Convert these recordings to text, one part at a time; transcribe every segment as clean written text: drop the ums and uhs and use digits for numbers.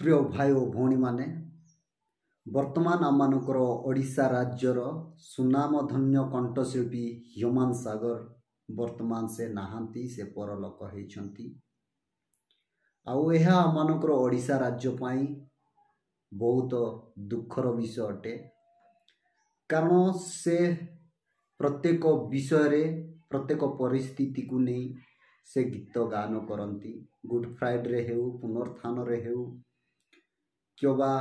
प्रिय भाई और भौणी माने वर्तमान आमମାନଙ୍କର ओडिशा राज्यर सुनामधन्य कंठशिल्पी ह्यूमान सागर वर्तमान से नाहांती से परलोक होइछंती। आउ यह आमମାନଙ୍କର ओडिशा राज्य पाई बहुत दुखर विषय अटे, कारण से प्रत्येक विषय रे प्रत्येक परिस्थिति को नहीं से गीत गान करती। गुड फ्राइडे हेउ पुनर्थान रे हेउ क्योबा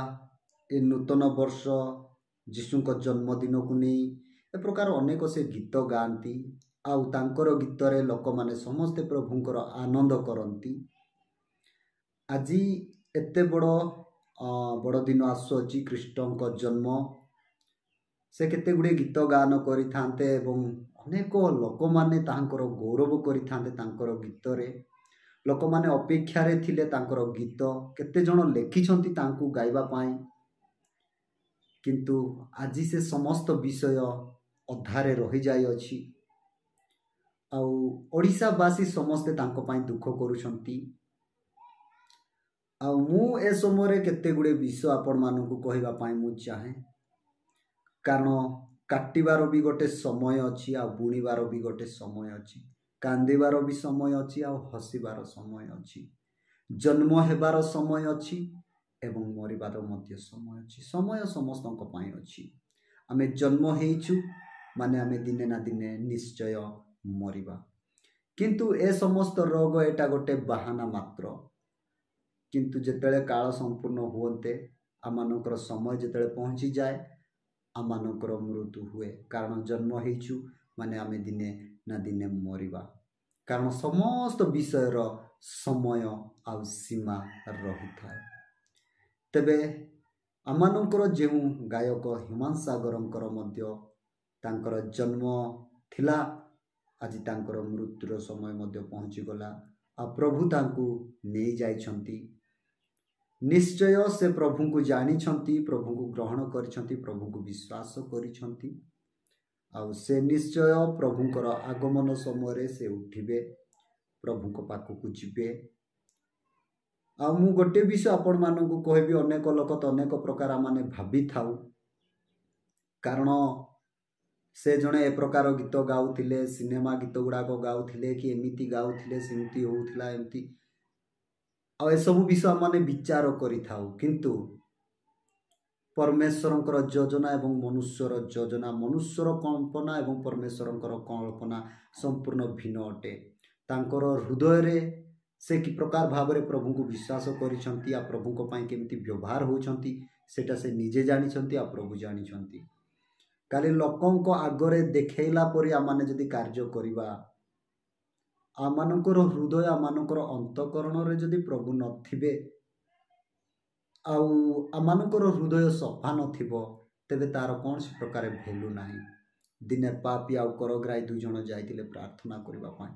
ए नूतन वर्ष जीशुक जन्मदिन को नहीं ए प्रकार अनेक से गीत गाती। आउ तांकर गीत रे लोक माने समस्ते प्रभुंकर आनंद करती। आज एते बड़ दिन आसुची कृष्णक जन्म से केते गुडे गीत गान करिथांते एवं अनेक लोक माने तांकर गौरव करिथांते। तांकर गीत रे लोक माने अपेक्षा रे थिले तांकर गीत केते जण लेखिछंती तांकू गाइबा पाई, किंतु आज से समस्त विषय अधारे रही जाय अछि। आउ ओडिशावासी समस्ते तांको पाई दुख करूछंती। आउ मु ए समय केते गुडे विषय आपण मानकू कहिबा पाई मु चाहे, कारण काटिबार भी गोटे समय अछि आ बुणीबार भी गोटे समय अछि, कांदिबार भी समय अछि आ हसिबार समय अछि, जन्म हेबार समय अछि एवं मरिबार मध्य समय अछि। समय समस्तक पाई अछि। आमे जन्म हेइछु माने आमे दिने ना दिने निश्चय मरिबा, किंतु ए समस्त रोग एटा गोटे बहाना मात्र। किंतु जेतेले काल संपूर्ण होते आमानकर समय जेतेले पहुंची जाए आमानकर मृत्यु हुए, कारण जन्म हेइछु माने आमे दिने ना दिने मरिबा, कारण समस्त विषयर समय आ सीमा रही थाए। तेबे आमानकर जेउ गायक ह्यूमान सागरंकर मध्य तांकर जन्म थिला, आज तांकर मृत्युर समय मध्य पहुंची गला आ प्रभु तांकू नहीं जाइछंती। निश्चय से प्रभु को जानी छंती, प्रभु को ग्रहण करिछंती, प्रभु को विश्वास करिछंती। आउ से निश्चय प्रभुंकर आगमन समय से उठिबे, प्रभु को पाखकू जिबे। आ मु गोटे विषय आपण मानकू कहबी, अनेक लोक तो अनेक प्रकार माने भाबी थाउ, कारण से जणे ए प्रकार गीत गाउथिले, सिनेमा गीत गुड़ाक गाउथिले कि एमिति गाउथिले सेमिति होउथिला एमिति, आ ए सब विषय माने विचार करि थाउ। किंतु परमेश्वरंकर योजना एवं मनुष्यर योजना, मनुष्यर कल्पना एवं परमेश्वरंकर कल्पना संपूर्ण भिन्न अटे। तांकर हृदय रे से कि प्रकार भाव रे प्रभु को विश्वास करिछंती आ प्रभु को पाई केमिति व्यवहार होउछंती सेटा से निजे जानिछंती आ प्रभु जानिछंती। काली लोकंक आगरे देखैला परि आमाने जदि कार्य करिबा, आमानकर हृदय आमानकर अंतकरण रे जदि प्रभु नथिबे आउ आमानकर हृदय सफा नथिबो, तेबे तार कौन से प्रकार भेलु नाही। दिने पापी आउ करग्राही दुई जण जाइतिले प्रार्थना करिबा पाई।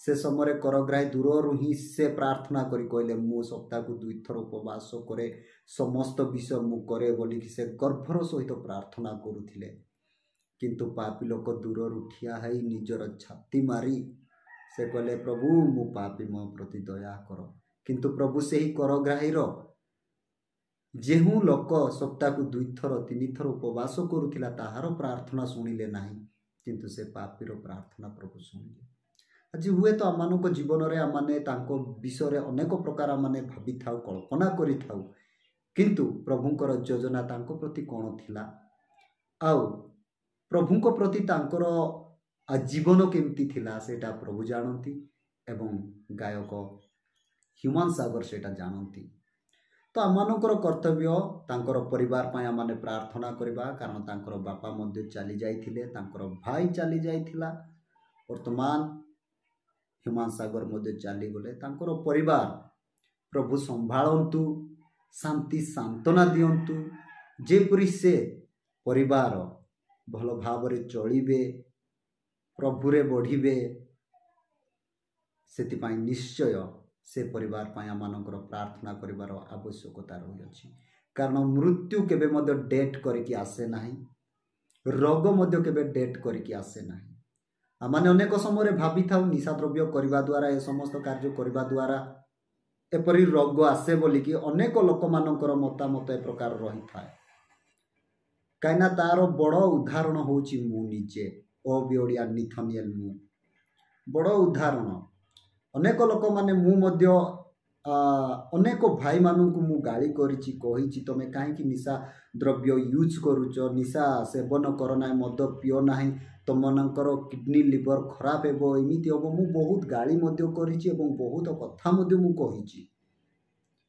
से समय करग्राही दूररु ही से प्रार्थना करी कहले मु सप्ताह को 2 थर उपवास करे, समस्त विषय मु करे बोली कि से गर्भर सहित प्रार्थना करुथिले। किंतु पापी लोक दूररु ठिया है निजर छाती मारी से कहले प्रभु मु पापी मो प्रति दया कर। किंतु प्रभु से ही करग्राहीर जेहू लोक सप्ताह को 2 थर 3 थर उपवास करुथिला ताहार प्रार्थना सुनिले नाही, किंतु से पापीर प्रार्थना प्रभु सुनिले। आज हुए तो आमानक जीवन रे आमाने तांको विषय रे अनेक प्रकार माने भाबी थाउ, कल्पना करि थाउ, किंतु प्रभुंकर योजना तांको प्रति कोन थिला आउ प्रभुंको प्रति तांकर जीवन केमती थिला सेटा प्रभु जानती एवं गायक ह्यूमान सागर सेटा जानती। तो आमानकर कर्तव्य तांकर परिवार पाई आमाने प्रार्थना करिबा, कारण तांकर बापा मध्य चली जाइथिले, तांकर भाई चली जाइथिला, वर्तमान ह्यूमान सागर मध्य चली गले। तांकर परिवार प्रभु संभाळंतु, शांति सांत्वना दियंतु, जेपरि से परिवार भल भाव रे चलिबे, प्रभुरे बढ़िबे, सेति पाई निश्चय से परिवार पाई आमानकर प्रार्थना करिवार आवश्यकता रही अछि। कारण मृत्यु केबे मध्य डेट करिकि आसे नाही, रोग मध्य केबे डेट करिकि आसे नाही। आमाने अनेक समय भाबी थाउ निशा द्रव्य करबा द्वारा, ए समस्त कार्य करबा द्वारा एपरी रोग आसे बोलिकी अनेक लोक मानकर मतामत ए प्रकार रही था कहीं तार बड़ उदाहरण होची मु निजे ओबिओडिया निथनियल मु बड़ उदाहरण अनेक लोक माने मु मध्य अनेक भाई मानू मु गाली करिछि कहिछि तमे काहेकि निशा द्रव्य यूज करूच निशा सेवन कर ना मद पिओ ना तुमनकर किडनी लिवर खराब हेबो एमिति हेबो मु बहुत गाली मध्य करिछि एवं बहुत कथा मध्य मु कहिछि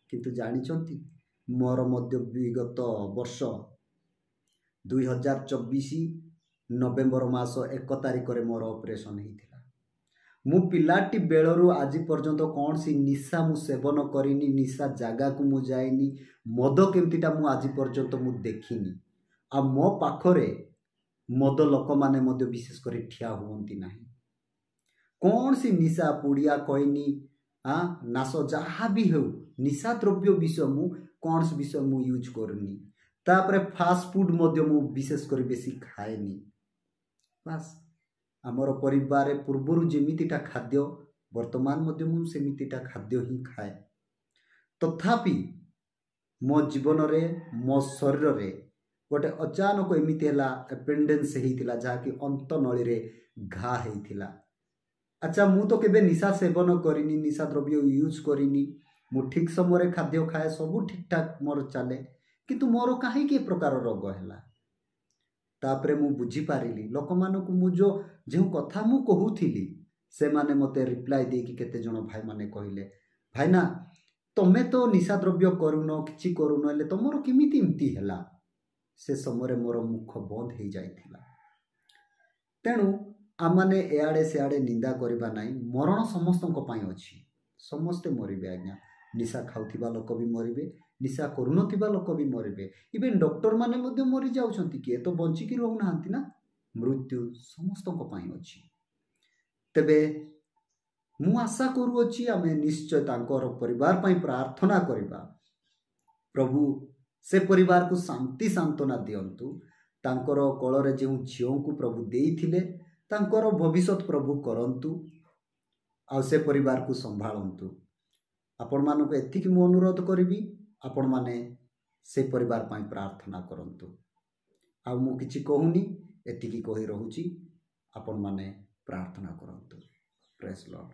किंतु जानिछंती मोर मध्य विगत वर्ष 2024 नवेम्बर मास 1 तारिख रे मोर ऑपरेशन हेतिला मु पिलाटी बेलरू आज पर्यंत कौन सी निशा मु सेवन करिनी निशा जगह को मु जाइनी मद केमतीटा मु आज पर्यंत मु देखिनी आ मो पाखरे मद लोक माने मध्य विशेष कर ठिया हुंती नाही कौन सी निशा पुड़िया कहनी नाश जहाँ भी हो निशा द्रव्य विषय मु कौन सी विषय मु यूज करनी तापरे फास्ट फूड मध्य मु विशेष कर बेसी खाएनी बस आमर परिवार पूर्वर जेमितिटा खाद्य वर्तमान मध्य मु सेमितिटा खाद्य ही खाए तथापि मो जीवन रे मो शरीर रे गोटे अचानक एमिति हला एपेंडेंस हेतिला जहाँकि अंत नली रे घा हेतिला अच्छा मु तो केबे निशा सेवन करिनी निशा द्रव्य यूज करिनी मु ठीक समय खाद्य खाए सब ठीक ठाक मोर चले किंतु मोर काहे के प्रकार रोग हैला तापरे मु बुझी पारिली लोक मानकु मु जो कथा मु कहूथिली से माने मते रिप्लाई दे कि केते जण भाई माने कहिले भाई ना तमे तो निशा द्रव्य करूनो किछि करूनो ले तमरो किमिति इमती हैला से समय मोर मुख बंद हो जाइथिला तेणु आमाने एआडे सेआडे निंदा करबा नाही मरण समस्तक पई अछि समस्ते मरिबे आज्ञा निशा खाउथिबा लोक भी मरिबे निशा करूनथिबा लोक भी मरिबे इवेन डॉक्टर माने मध्य मरि जाउछंती के तो बंची की रहू नाहंती ना मृत्यु समस्तक पई अछि तेबे मु आशा करूअछि आमे निश्चय तांकर परिवार पई प्रार्थना करबा प्रभु से परिवार को शांति सांत्वना दियंतु तांकर कलरे जे झियों को प्रभु देइथिले तांकर भविष्यत प्रभु करंतु आ से परिवार को संभालंतु आपण मानको एतिक मु अनुरोध करिवि आपण माने से परिवार पई प्रार्थना करंतु आ मु किछि कहूनी एतिकी कहि रहूची आपण माने प्रार्थना करंतु प्रेज लॉर्ड।